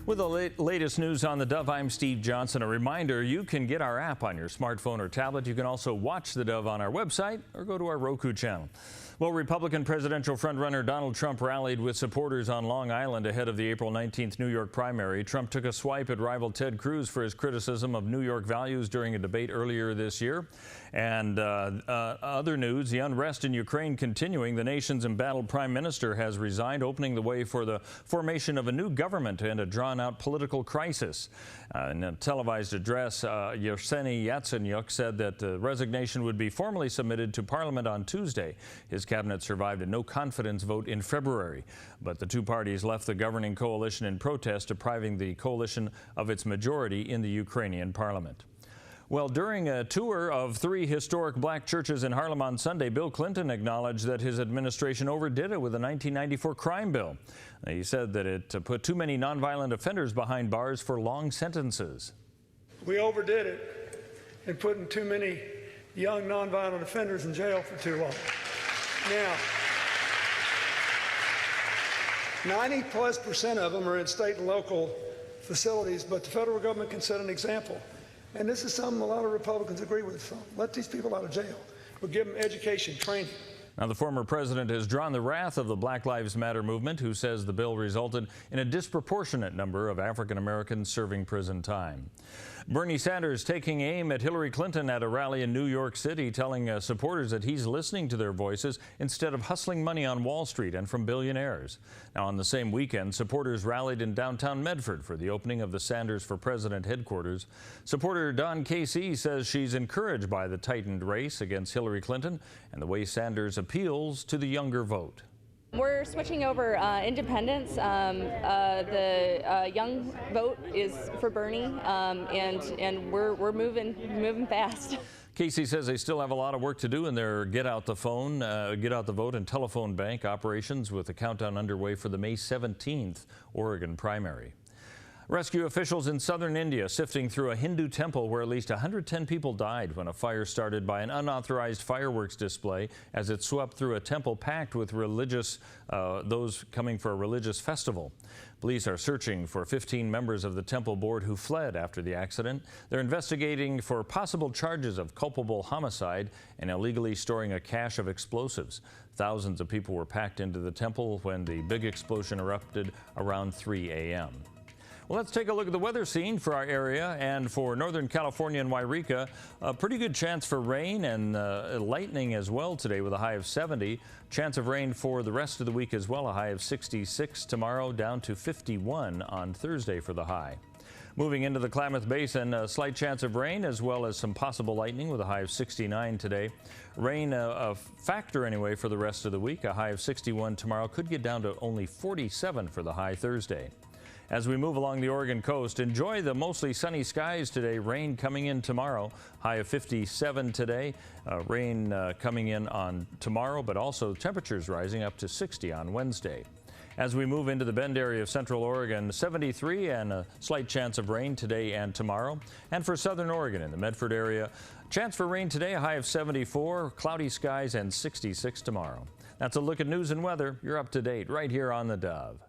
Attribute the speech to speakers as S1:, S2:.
S1: With the latest news on the Dove, I'm Steve Johnson. A reminder, you can get our app on your smartphone or tablet. You can also watch the Dove on our website or go to our Roku channel. Well, Republican presidential frontrunner Donald Trump rallied with supporters on Long Island ahead of the April 19th New York primary. Trump took a swipe at rival Ted Cruz for his criticism of New York values during a debate earlier this year. And other news, the unrest in Ukraine continuing. The nation's embattled prime minister has resigned, opening the way for the formation of a new government and a drawn-out political crisis. In a televised address, Yevgeny Yatsenyuk said that the resignation would be formally submitted to Parliament on Tuesday. His cabinet survived a no-confidence vote in February, but the two parties left the governing coalition in protest, depriving the coalition of its majority in the Ukrainian parliament. Well, during a tour of 3 historic black churches in Harlem on Sunday, Bill Clinton acknowledged that his administration overdid it with a 1994 crime bill. He said that it put too many nonviolent offenders behind bars for long sentences.
S2: We overdid it in putting too many young nonviolent offenders in jail for too long. Now, 90+% of them are in state and local facilities, but the federal government can set an example. And this is something a lot of Republicans agree with us on. Let these people out of jail. We'll give them education, training.
S1: Now, the former president has drawn the wrath of the Black Lives Matter movement, who says the bill resulted in a disproportionate number of African Americans serving prison time. Bernie Sanders taking aim at Hillary Clinton at a rally in New York City, telling supporters that he's listening to their voices instead of hustling money on Wall Street and from billionaires. Now, on the same weekend, supporters rallied in downtown Medford for the opening of the Sanders for President headquarters. Supporter Don Casey says she's encouraged by the tightened race against Hillary Clinton and the way Sanders appeals to the younger vote.
S3: We're switching over independents. The young vote is for Bernie, and we're moving fast.
S1: Casey says they still have a lot of work to do in their get out the vote and telephone bank operations, with the countdown underway for the May 17th Oregon primary. Rescue officials in southern India sifting through a Hindu temple where at least 110 people died when a fire started by an unauthorized fireworks display as it swept through a temple packed with those coming for a religious festival. Police are searching for 15 members of the temple board who fled after the accident. They're investigating for possible charges of culpable homicide and illegally storing a cache of explosives. Thousands of people were packed into the temple when the big explosion erupted around 3 a.m. Well, let's take a look at the weather scene for our area and for Northern California and Wairika. A pretty good chance for rain and lightning as well today with a high of 70. Chance of rain for the rest of the week as well, a high of 66 tomorrow, down to 51 on Thursday for the high. Moving into the Klamath Basin, a slight chance of rain as well as some possible lightning with a high of 69 today. Rain a factor anyway for the rest of the week, a high of 61 tomorrow, could get down to only 47 for the high Thursday. As we move along the Oregon coast, enjoy the mostly sunny skies today. Rain coming in tomorrow, high of 57 today. Rain coming in on tomorrow, but also temperatures rising up to 60 on Wednesday. As we move into the Bend area of Central Oregon, 73 and a slight chance of rain today and tomorrow. And for Southern Oregon in the Medford area, chance for rain today, a high of 74, cloudy skies and 66 tomorrow. That's a look at news and weather. You're up to date right here on the Dove.